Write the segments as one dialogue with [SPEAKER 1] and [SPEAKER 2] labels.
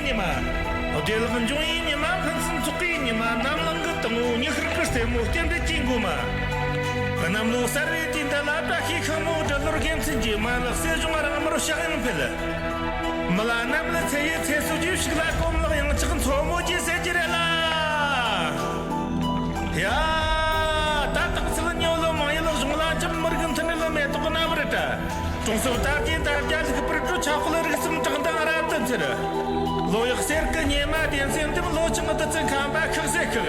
[SPEAKER 1] 니마 어딜은 중이 니마 펀슨 tuk이 니마 남는 것 동우 니흐르크스테 무hte인데 징구마 그남 로사르 틴달라 바히 카모 달러 gemsin지 말 세중아랑 아무로 시작하는 펠레 말아 남는 세예 세수지 시글라 꼼로 양 찍은 소모지 세지레라 야 따뜻한 요로 마일로 중라 좀 머리금 터널로 메토나 버렸다 종소다진 다자스 그 프로토 차콜을 있으면 정당 알았던 로역 세르크 니마 덴센트 로칭어도 칸바 크세크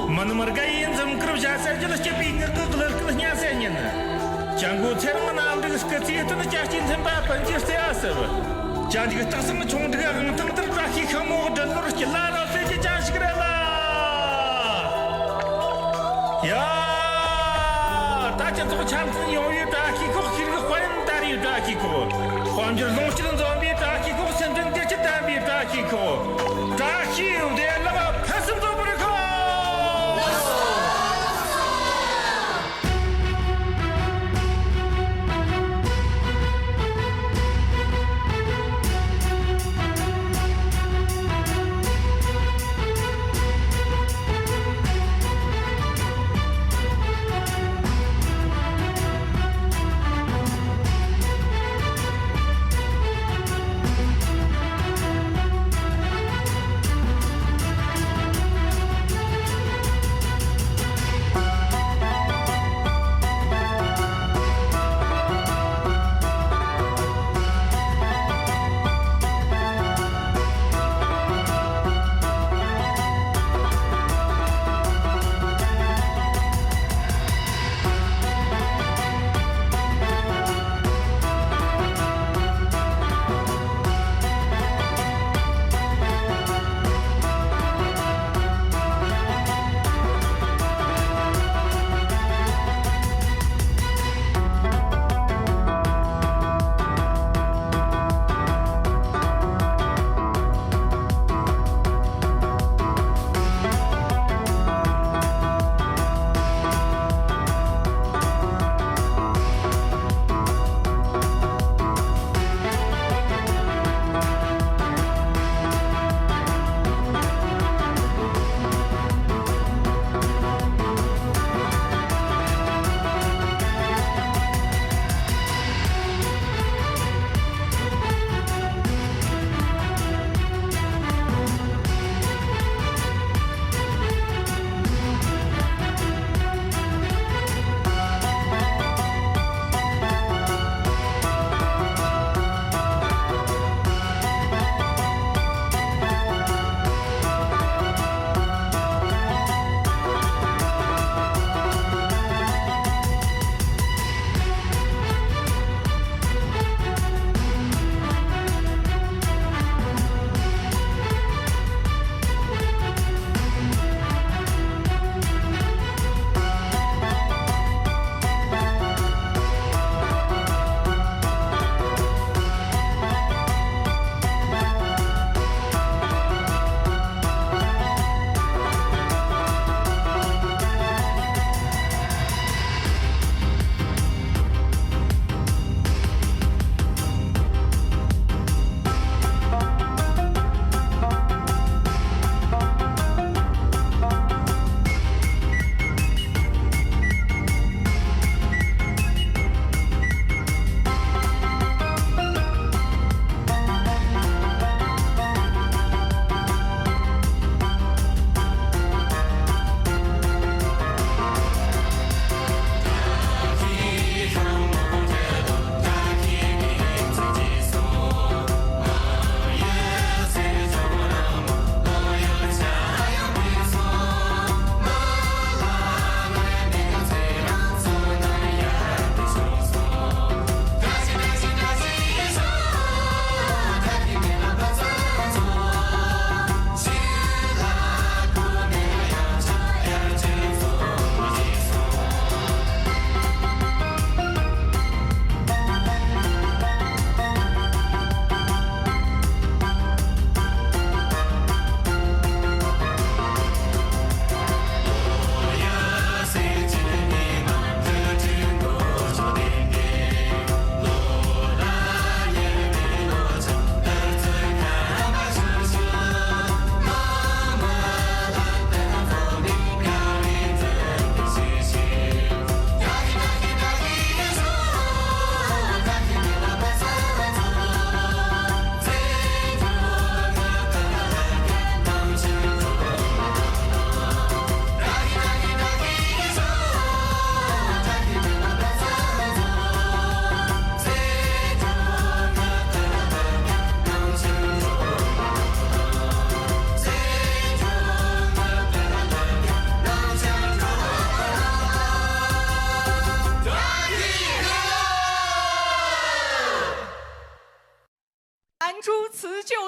[SPEAKER 1] 만머가인 좀 크루자사질 스케핑 그걸 냐세니나 장고 체르만 암드 스케티트는 자신 템바 판지스테아서 자디가 따스는 총드가 응탕들 바히 카모 달러 킬라라 세지 자식이라라 야 다자도 참는 요유 다히 코키르 khoen 다리 다히코 관절 농치는 좀비 다히코 센든 대체 담비 다히코 다히우 데라가 패스도 버리고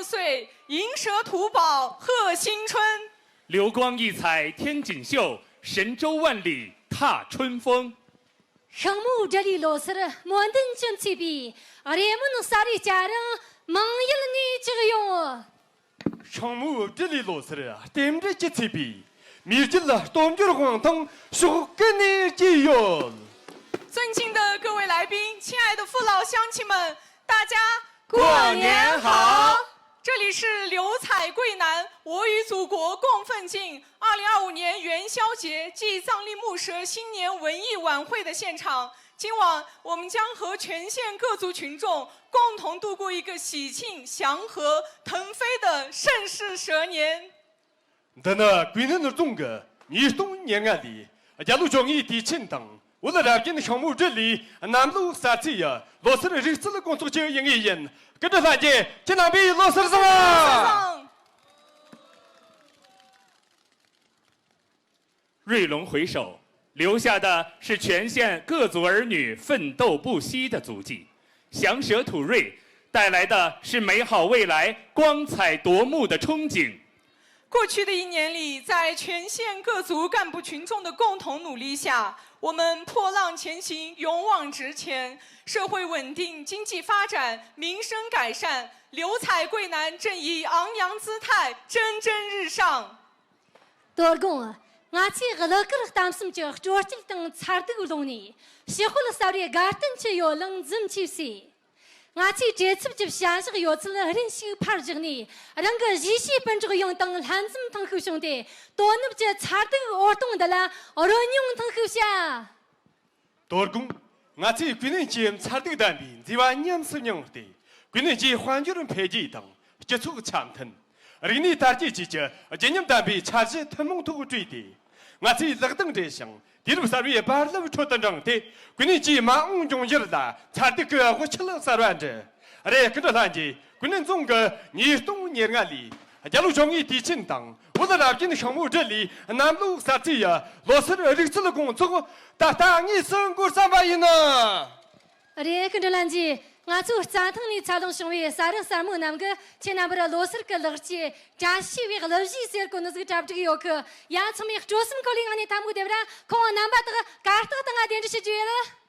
[SPEAKER 2] 岁，银蛇吐宝贺新春。
[SPEAKER 3] 流光溢彩天锦绣，神州万里踏春风。
[SPEAKER 4] 项目这里落实了摩登军这边，而我们萨里家人忙一了你这个用。
[SPEAKER 5] 项目这里落实了，点着这这边，米进了东军的广东，说跟你接哟。
[SPEAKER 2] 尊敬的各位来宾，亲爱的父老乡亲们，大家
[SPEAKER 5] 过年好！
[SPEAKER 2] 这里是刘彩桂南，我与祖国共奋进2025年元宵节暨藏历木蛇新年文艺晚会的现场。今晚我们将和全县各族群众共同度过一个喜庆、祥和、腾飞的盛世蛇年。
[SPEAKER 5] 但那桂南的中国，你东年安里，假如中意地震等。我在那边的项目这里，南路三次呀，老师的日子的工作就应一人，跟着大姐，这那边老师什么？
[SPEAKER 3] 瑞龙回首，留下的是全县各族儿女奋斗不息的足迹；祥蛇吐瑞，带来的是美好未来、光彩夺目的憧憬。
[SPEAKER 2] 过去的一年里，在全县各族干部群众的共同努力下，我们破浪前行，勇往直前，社会稳定，经济发展，民生改善，刘彩桂南正以昂扬姿态蒸蒸日上。
[SPEAKER 4] 多公啊，我去俄罗斯当时就着急等查的个东西，喜欢了稍微garden去有冷怎去些。我去这次就想这个有次了，人修拍这个呢，那个日系本这个用当汉子当后兄弟，多那么这查的活动的啦，我用当后下。
[SPEAKER 5] 多公，我去桂南街查的单边，这话年是娘的，桂南街环球人配置等，接触个长藤，而你大姐姐姐，今年单边查是他们都追的，我去这个等着想。第六三月把那个出的整的，桂林鸡马中日的，差的个我吃了3万只，而且跟着他的，桂林中个你东年安里，假如中意地震当，我在那边的项目这里，南路三次呀，老师的日子的工作，大你生过3万亿呢。
[SPEAKER 4] 而且跟着咱姐。我做家庭里查东兄弟，啥人啥么那么个，前那不是罗斯个乐器，扎西为个乐器些，可能是个扎不这个有个，呀，从没做什么考虑，俺你他们对不对？看我南巴这个，嘎这个等俺点这些绝了。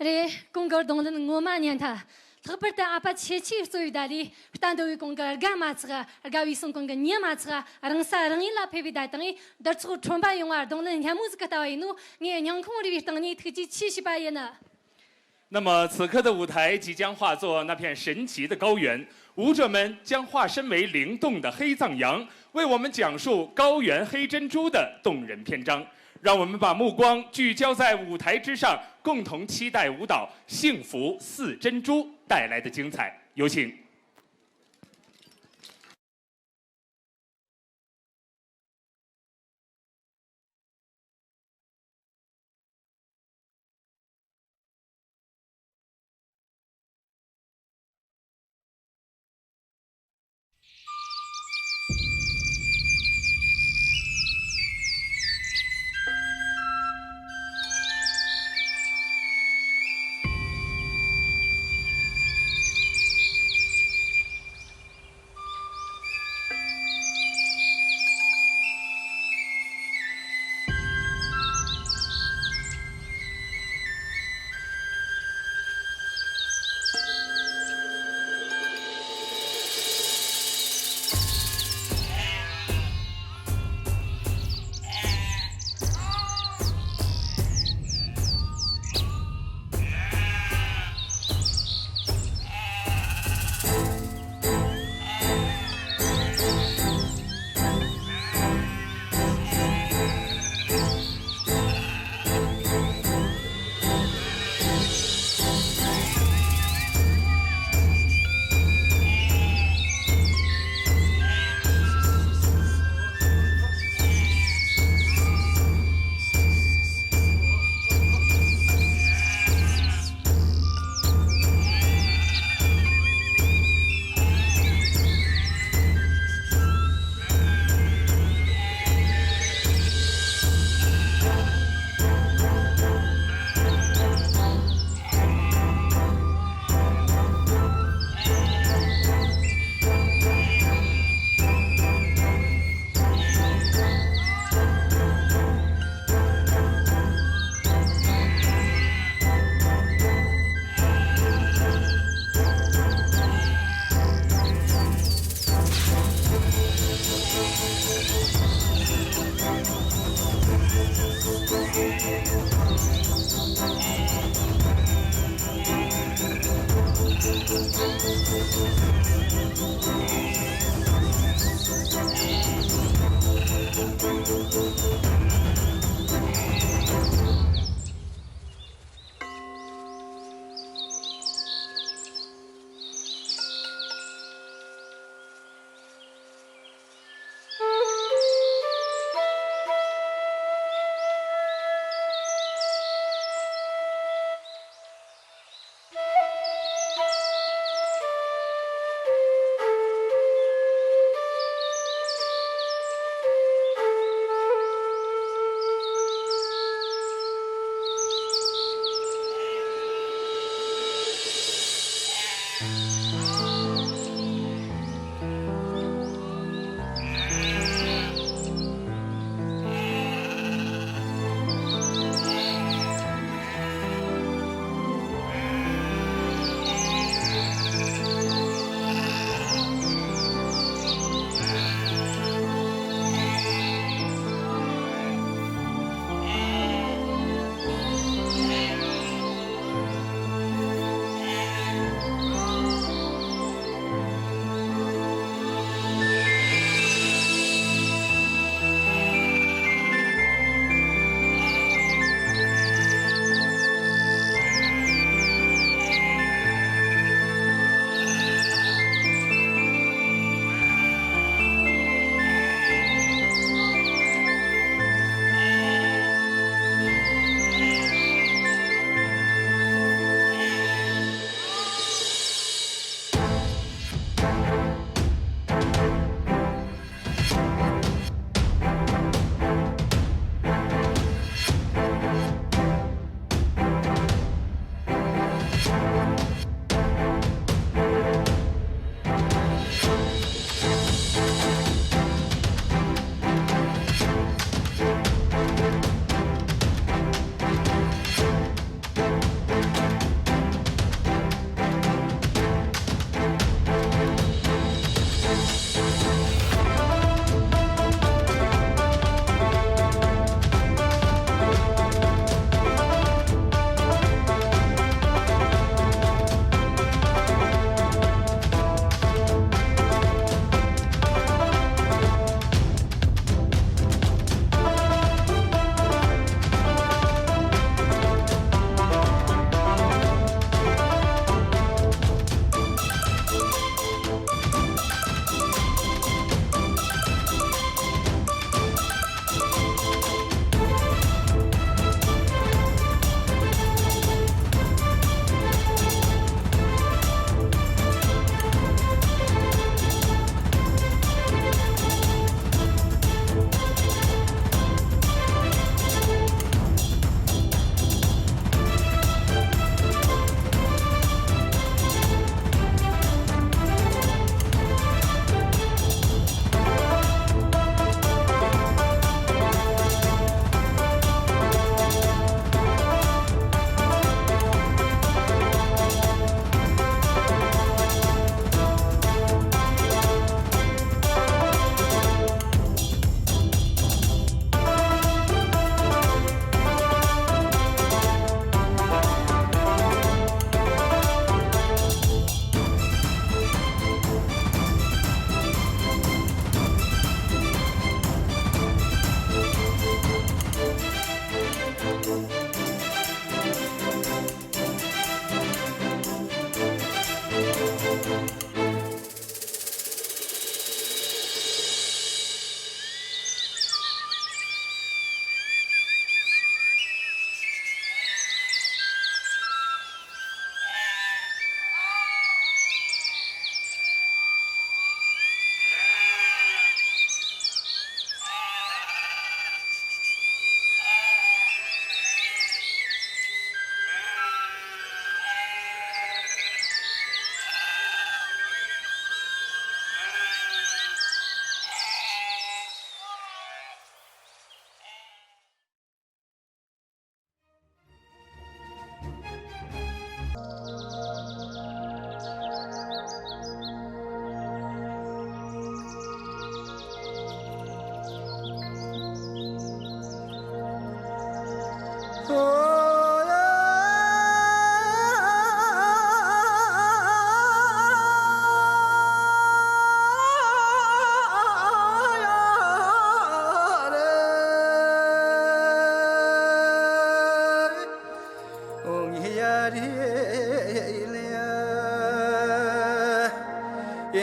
[SPEAKER 4] रे 공걸 동는 ngomanyan타 ҭغපਰта apa chechi soidali htandoi 공걸 가마츠가 가위송 공걸 녀마츠가 랑사 랑일라 페비다당이 더츠고 톰바 용아 동는 냐무즈가 다와이누 니 냥콩리 비당니 특지 70바예나
[SPEAKER 3] 那么此刻的舞台即将化作那片神奇的高原，舞者们将化身为灵动的黑藏羊，为我们讲述高原黑珍珠的动人篇章。让我们把目光聚焦在舞台之上，共同期待舞蹈《幸福四珍珠》带来的精彩。有请。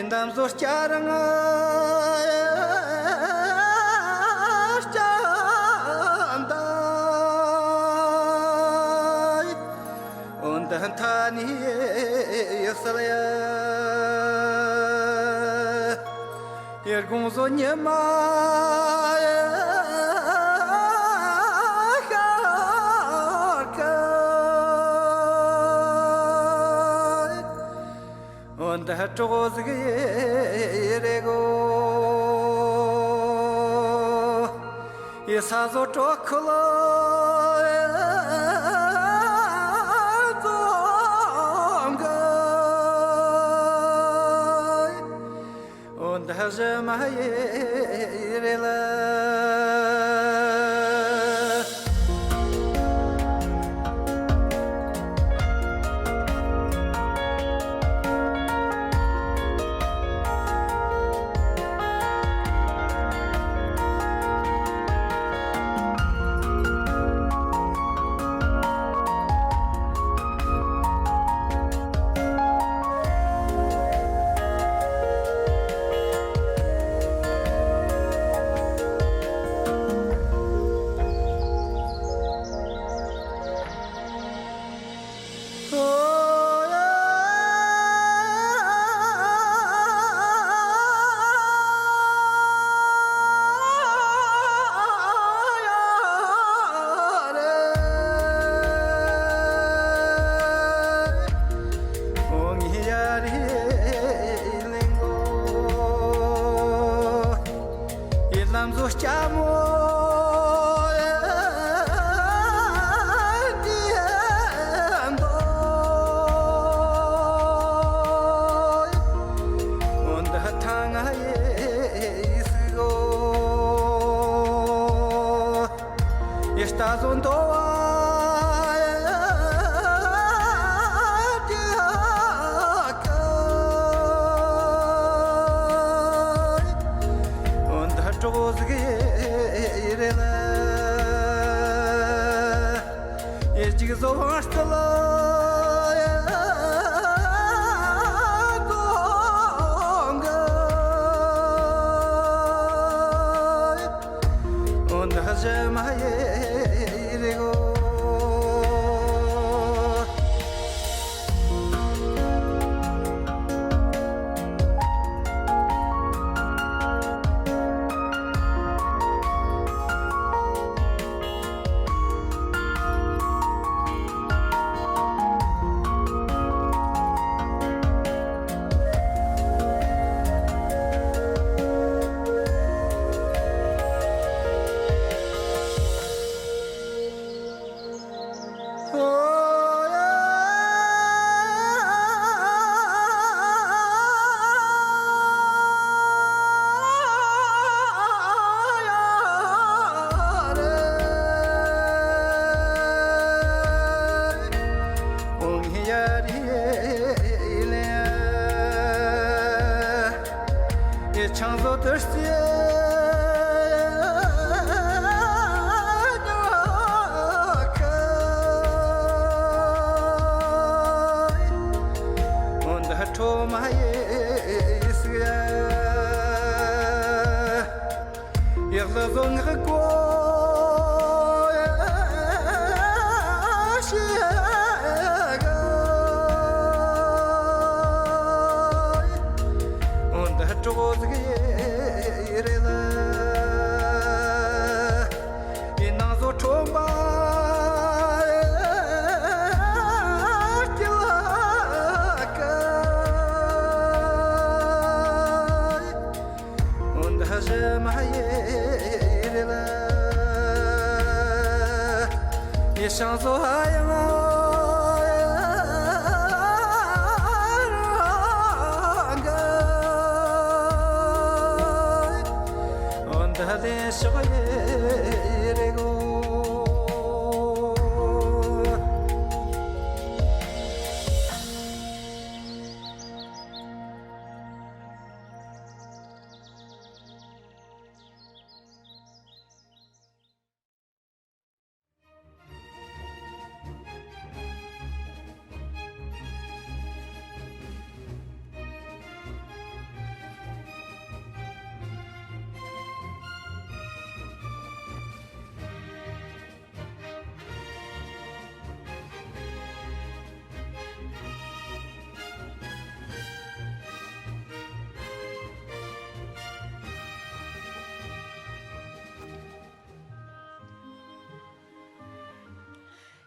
[SPEAKER 6] Yendam zor charanga chandai undan thani yasalaya yergun zonyama und der Trosige Rego is also Tokolo und der Jamairela Estás onde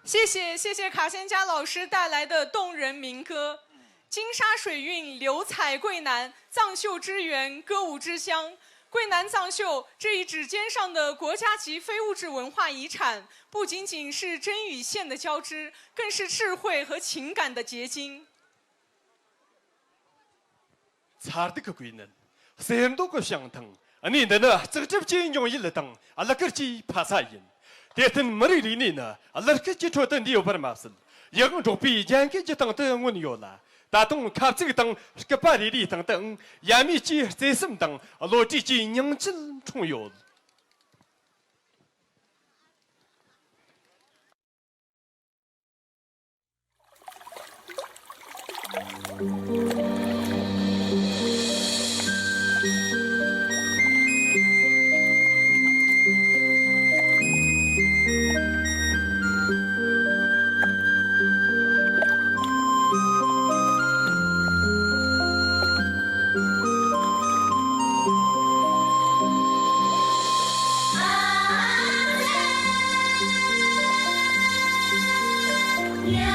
[SPEAKER 2] 谢谢卡仙佳老师带来的动人民歌，金沙水韵，流彩桂南，藏绣之源，歌舞之乡。桂南藏绣这一指尖上的国家级非物质文化遗产，不仅仅是针与线的交织，更是智慧和情感的结晶。
[SPEAKER 5] 查的个桂南，很多个相同，你的呢，这个这边用一了等，阿拉个鸡帕萨因。แต่ถึงมริลีนี่นะอะไรก็จะช่วยตั้งเดียวประมาณยังจบปียังก็จะตั้งเตือนวันอยู่ละแต่ต้องขับสิ่งตั้งกับปารีดีตั้งยังมีจีเจสมตั้งโลจิจียังจะช่วยอยู่
[SPEAKER 7] 呀，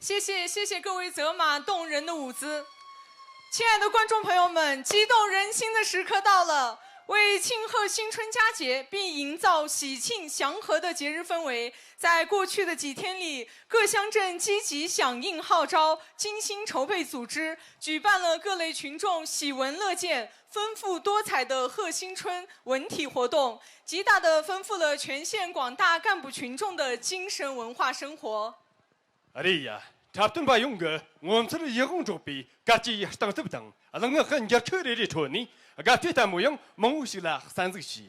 [SPEAKER 2] 谢谢各位泽马动人的舞姿。亲爱的观众朋友们，激动人心的时刻到了。为庆贺新春佳节，并营造喜庆祥和的节日氛围，在过去的几天里，各乡镇积极响应号召，精心筹备组织，举办了各类群众喜闻乐见、丰富多彩的贺新春文体活动，极大地丰富了全县广大干部群众的精神文化生活。
[SPEAKER 5] 哎呀，差不多把用个我们这里一共准备，各级当这不当，那个很家车里的车呢。个对待模样，梦想了30岁。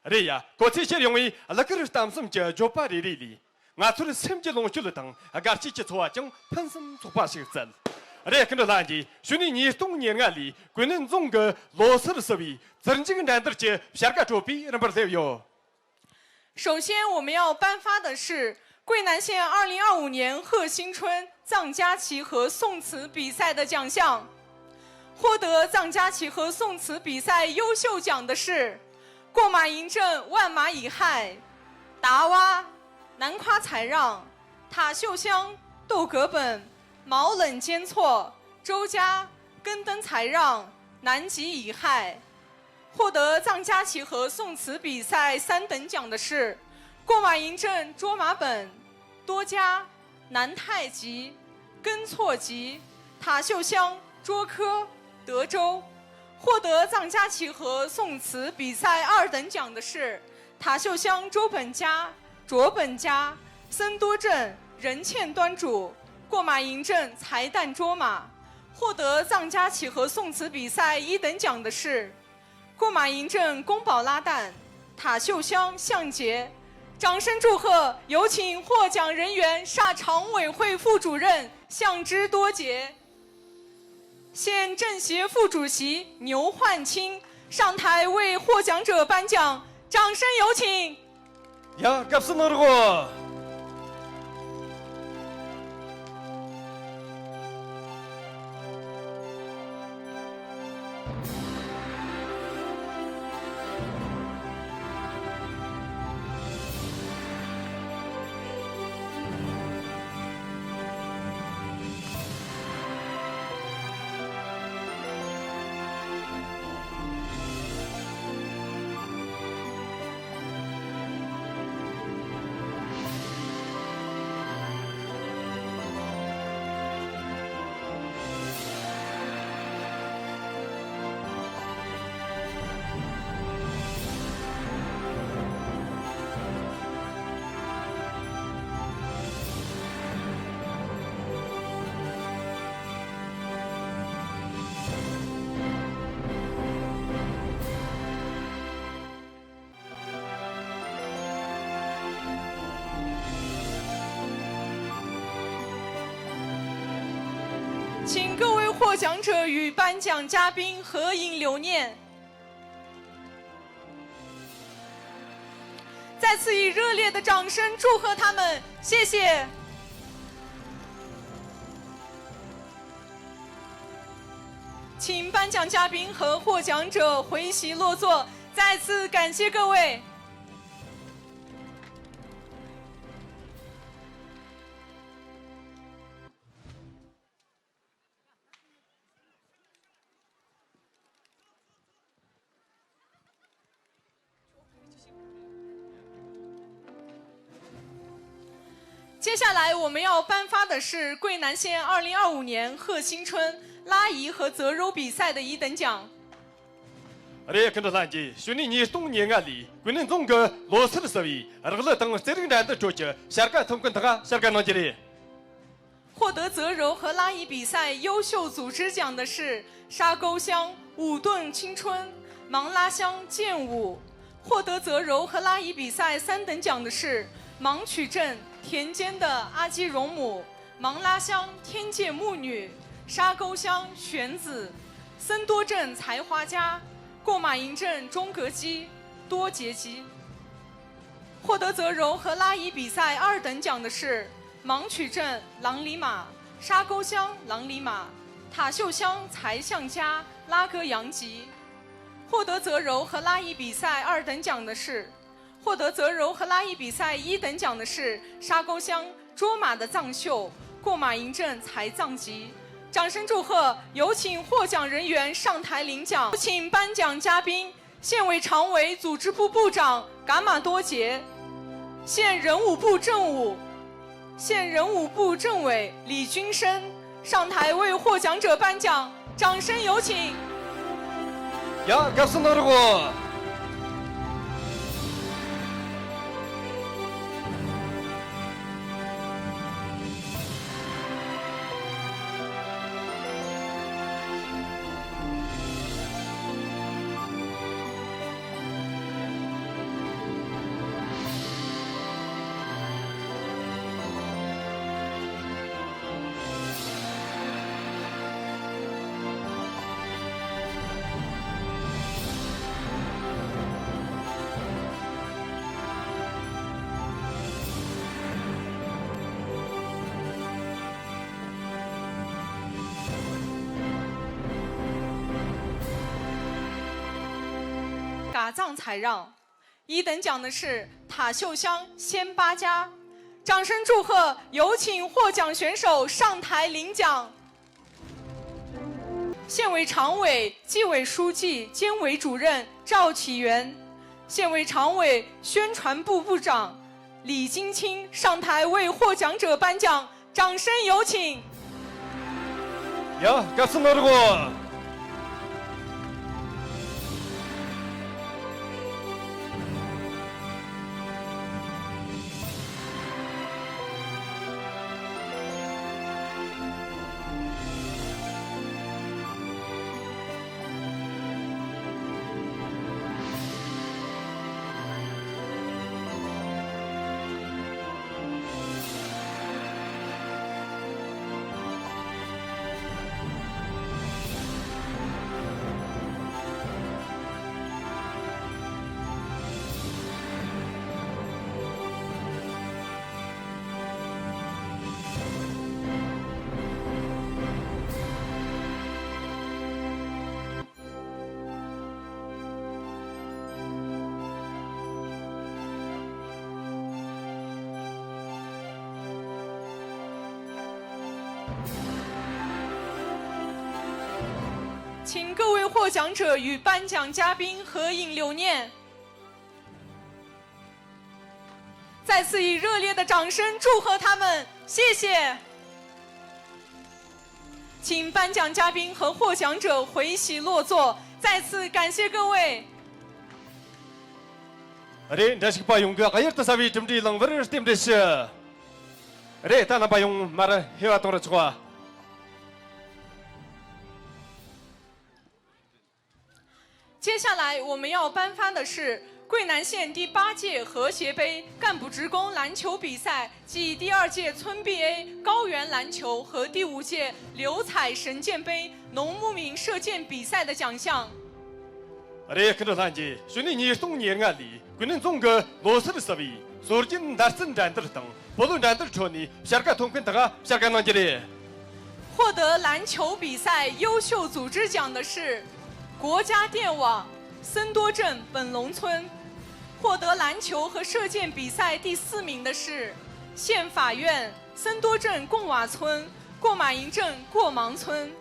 [SPEAKER 5] 哎呀，过去些因为那个是担心这做巴里里，我做了3节龙去了当，个这些错将喷生做巴些真。哎呀，跟着垃圾，去年冬年啊里，国内中个罗斯的设备，真正难得些，下个作弊那不是有。
[SPEAKER 2] 首先，我们要颁发的是桂南县2025年贺新春藏家旗和宋词比赛的奖项。获得藏家旗和宋词比赛优秀奖的是过马营镇万马乙亥、达洼、南夸才让、塔秀乡、斗葛本、毛冷尖错、周家、根登才让、南极乙亥。获得藏家旗和宋词比赛3等奖的是过马营镇卓马本、多家、南太极、根错集、塔秀乡、卓科、德州。获得藏家旗和宋词比赛2等奖的是塔秀乡周本家、卓本家、森多镇仁倩端主、过马营镇才旦卓马。获得藏家旗和宋词比赛1等奖的是过马营镇宫保拉旦、塔秀乡向杰。掌声祝贺！有请获奖人员厦常委会副主任向之多杰。县政协副主席牛焕清上台为获奖者颁奖，掌声有请。
[SPEAKER 5] 呀，感谢那个。
[SPEAKER 2] 请各位获奖者与颁奖嘉宾合影留念。再次以热烈的掌声祝贺他们，谢谢。请颁奖嘉宾和获奖者回席落座，再次感谢各位。接下来我们要颁发的是桂南县2025年贺新春拉夷和择柔比赛的1等奖。
[SPEAKER 5] 哎，跟着垃圾，去年冬年啊里，国内中个罗斯的设备，那个等这个难得作者，下个通过他个，下个能接的。
[SPEAKER 2] 获得择柔和拉夷比赛优秀组织奖的是沙沟乡武顿青春、芒拉乡剑舞。获得择柔和拉夷比赛3等奖的是芒曲镇田间的阿基荣母、芒拉乡天界牧女、沙沟乡玄子、森多镇才华家、过马营镇中格基、多杰基。获得择柔和拉夷比赛2等奖的是芒曲镇郎里马、沙沟乡郎里马、塔秀乡才向家拉格杨吉。获得择柔和拉夷比赛2等奖的是获得择柔和拉夷比赛1等奖的是沙沟乡卓马的藏秀、过马迎正才葬级。掌声祝贺！有请获奖人员上台领奖。有请颁奖嘉宾：县委常委、组织部部长噶玛多杰，县人武部政委李军生上台为获奖者颁奖。掌声有请。
[SPEAKER 5] 야, 값은 오르고.
[SPEAKER 2] 嘎藏才让，1等奖的是塔秀乡仙八家。掌声祝贺！有请获奖选手上台领奖。县委常委、纪委书记兼委主任赵启元，县委常委、宣传部部长李金清上台为获奖者颁奖。掌声有请。
[SPEAKER 5] 야, 값은 오르고.
[SPEAKER 2] 请各位获奖者与颁奖嘉宾合影留念。再次以热烈的掌声祝贺他们，谢谢。请颁奖嘉宾和获奖者回席落座，再次感谢各位。
[SPEAKER 5] Are, dasik payung ga kayar tasabi timdi lang verir timdes. Are, tana payung mara hewa tora chwa.
[SPEAKER 2] 接下来我们要颁发的是桂南县第8届和谐杯干部职工篮球比赛暨第2届村 BA 高原篮球和第5届流彩神箭杯农牧民射箭比赛的奖项。
[SPEAKER 5] Are, kena lanji, shuni ni stung ni ngali, kunin zongga losar sabi, sorjin darsin dantar tang, bolun dantar choni, sharka tongkin taga, sharka nanjiri.
[SPEAKER 2] 获得篮球比赛优秀组织奖的是 国家电网森多镇本龙村，获得篮球和射箭比赛第4名的是县法院森多镇贡瓦村过马营镇过芒村，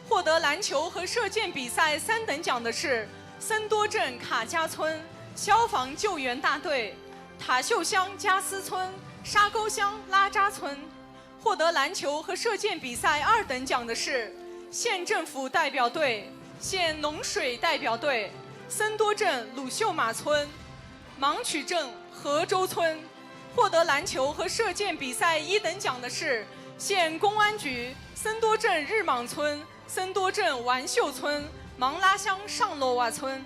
[SPEAKER 2] 获得篮球和射箭比赛3等奖的是森多镇卡家村消防救援大队、塔秀乡加斯村、沙沟乡拉扎村，获得篮球和射箭比赛2等奖的是县政府代表队。 县农水代表队、森多镇鲁秀马村、芒曲镇河州村，获得篮球和射箭比赛1等奖的是县公安局森多镇日莽村、森多镇完秀村、芒拉乡上罗瓦村，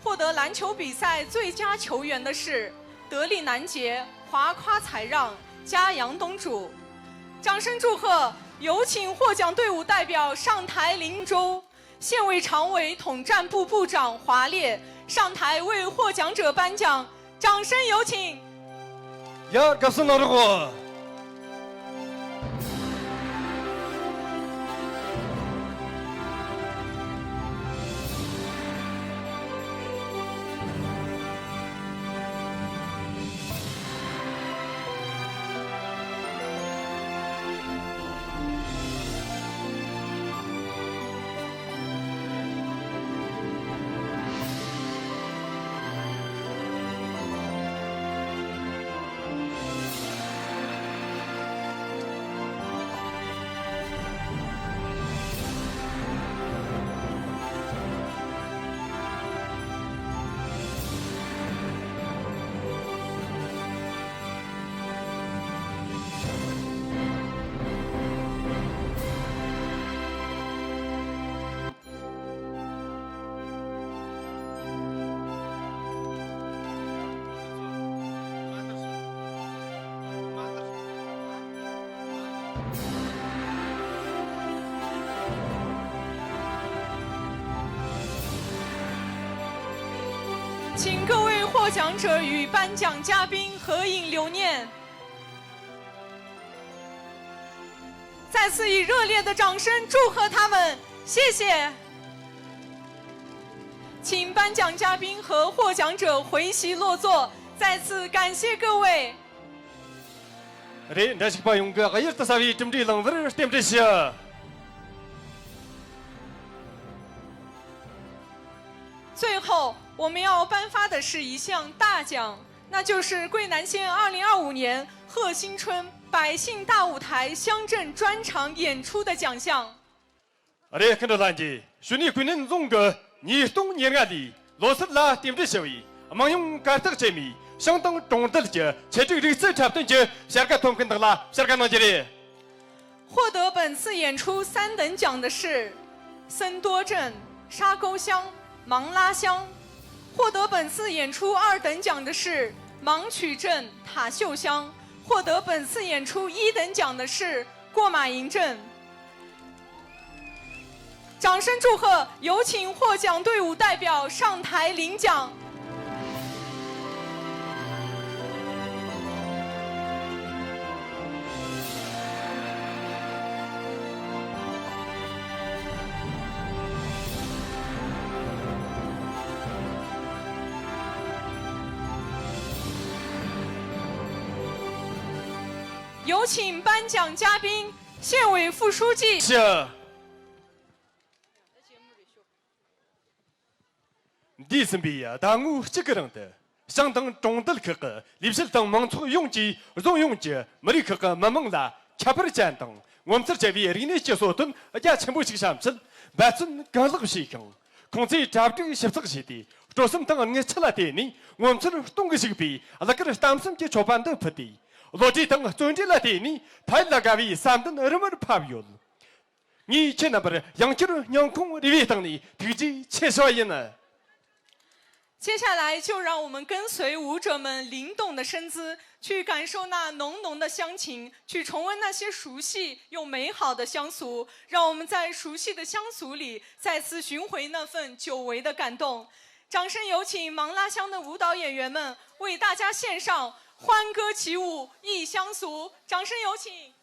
[SPEAKER 2] 获得篮球比赛最佳球员的是德力南杰、华夸才让、嘉阳东主。掌声祝贺！有请获奖队伍代表上台领州。 县委常委、统战部部长华烈上台为获奖者颁奖，掌声有请。
[SPEAKER 5] Ya, 값은 오르고.
[SPEAKER 2] 请各位获奖者与颁奖嘉宾合影留念。再次以热烈的掌声祝贺他们，谢谢。请颁奖嘉宾和获奖者回席落座，再次感谢各位。最后，我们要颁发的是一项大奖，那就是桂南县2025年贺新春百姓大舞台乡镇专场演出的奖项。
[SPEAKER 5] 看到咱这，兄弟，桂南中国你东年安里，Losar拉点的小位，忙用干这个节目，相当重的节，且这个这差不多就下个同跟的啦，下个能接的。
[SPEAKER 2] 获得本次演出3等奖的是森多镇、沙沟乡、芒拉乡；获得本次演出2等奖的是芒曲镇、塔秀乡；获得本次演出1等奖的是过马营镇。掌声祝贺！有请获奖队伍代表上台领奖。有请颁奖嘉宾，县委副书记。
[SPEAKER 5] 是。第三笔呀，党务这个人的，相当中的这个，历史等忙出用机、用用机，没得这个慢慢啦，恰不的简单。我们这这边人家接受顿，也全部是上身，反正刚这个事情，控制差不多是这个事的。做什么当人家吃了点呢？我们这东个是比，那个是担心就做办的不的。逻辑等中间来点呢，拍那个位3等人们的拍有。你去那边杨家的杨空里面等你，推荐70亿呢。
[SPEAKER 2] 接下来就让我们跟随舞者们灵动的身姿，去感受那浓浓的乡情，去重温那些熟悉又美好的乡俗。让我们在熟悉的乡俗里，再次寻回那份久违的感动。掌声有请芒拉乡的舞蹈演员们为大家献上欢歌起舞忆乡俗。掌声有请。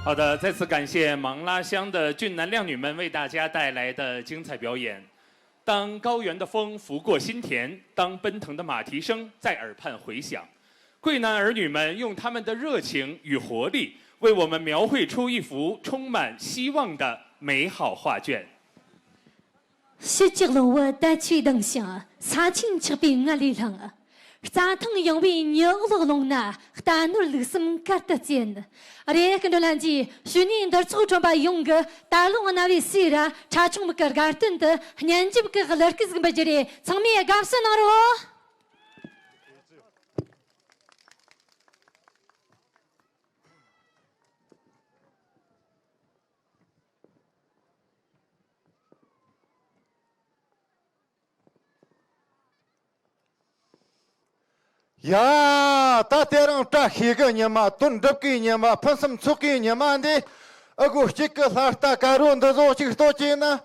[SPEAKER 3] 好的，再次感谢芒拉乡的俊男靓女们为大家带来的精彩表演。当高原的风拂过心田，当奔腾的马蹄声在耳畔回响，贵男儿女们用他们的热情与活力，为我们描绘出一幅充满希望的美好画卷。
[SPEAKER 4] 实际了我带去灯箱，查清这边我力量啊。扎腾因为牛肉龙呐，大努力什么干得见的？而且跟着兰吉，去年的初中把用个大陆那位西拉，查出么个干等的，年纪不个个个个不着的，从面搞什么咯？
[SPEAKER 7] 呀，大天上扎黑个你嘛，蹲着给你嘛，喷什么出给你嘛的？我这个啥大家伙的做这个多钱呢？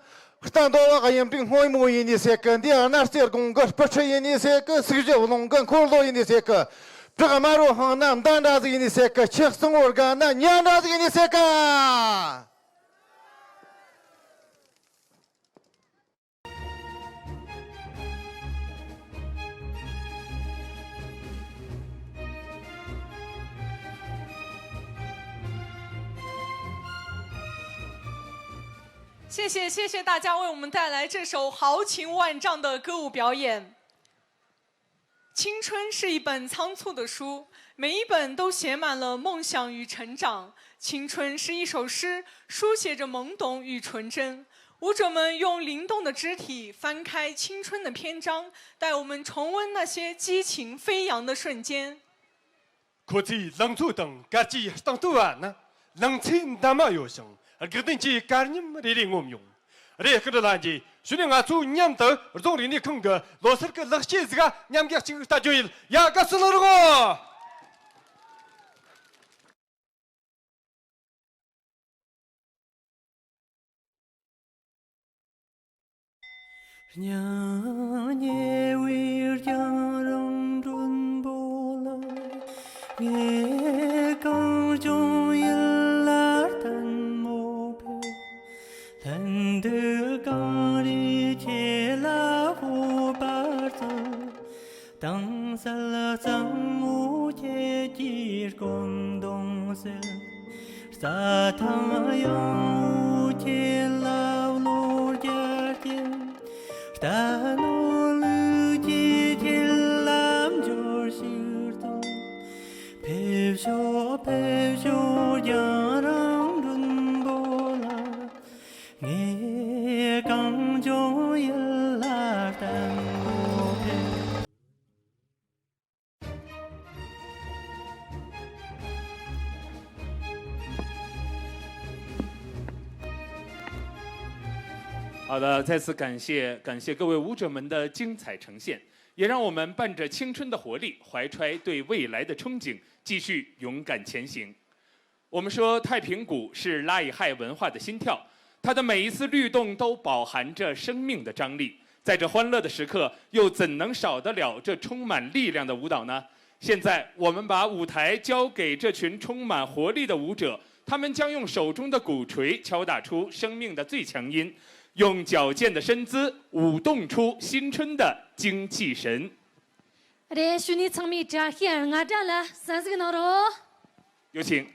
[SPEAKER 7] 当到我个人并会摸一你些个，第二那些公个不吃一你些个，谁就弄个苦劳一你些个，这个马路上那单着的一你些个，吃生活个那娘着的一你些个。
[SPEAKER 2] 谢谢大家为我们带来这首豪情万丈的歌舞表演。青春是一本仓促的书，每一本都写满了梦想与成长。青春是一首诗，书写着懵懂与纯真。舞者们用灵动的肢体翻开青春的篇章，带我们重温那些激情飞扬的瞬间。
[SPEAKER 5] 可知冷处等，自己当多安呢？冷清那么有声。그든지 가님 리링옴용 레 그러란지 수령아 주 냠더 종리니 큰거 로서그 럭시즈가 냠격징 따조일 야가스너르고
[SPEAKER 8] 냐네 위르장랑 존보라 예 강조일 Tendekari chela hubarto, tang sala samu che jir kondong se, sa tang yang che lao lor jarte, sta no lu che che lam jor shirto, pe sho jarang dun bola. 刚中一拉单我陪。
[SPEAKER 3] 好的，再次感谢各位舞者们的精彩呈现，也让我们伴着青春的活力，怀揣对未来的憧憬，继续勇敢前行。我们说太平鼓是拉伊亥文化的心跳。 它的每一次律动都饱含着生命的张力，在这欢乐的时刻，又怎能少得了这充满力量的舞蹈呢？现在，我们把舞台交给这群充满活力的舞者，他们将用手中的鼓槌敲打出生命的最强音，用矫健的身姿舞动出新春的精气神。有请。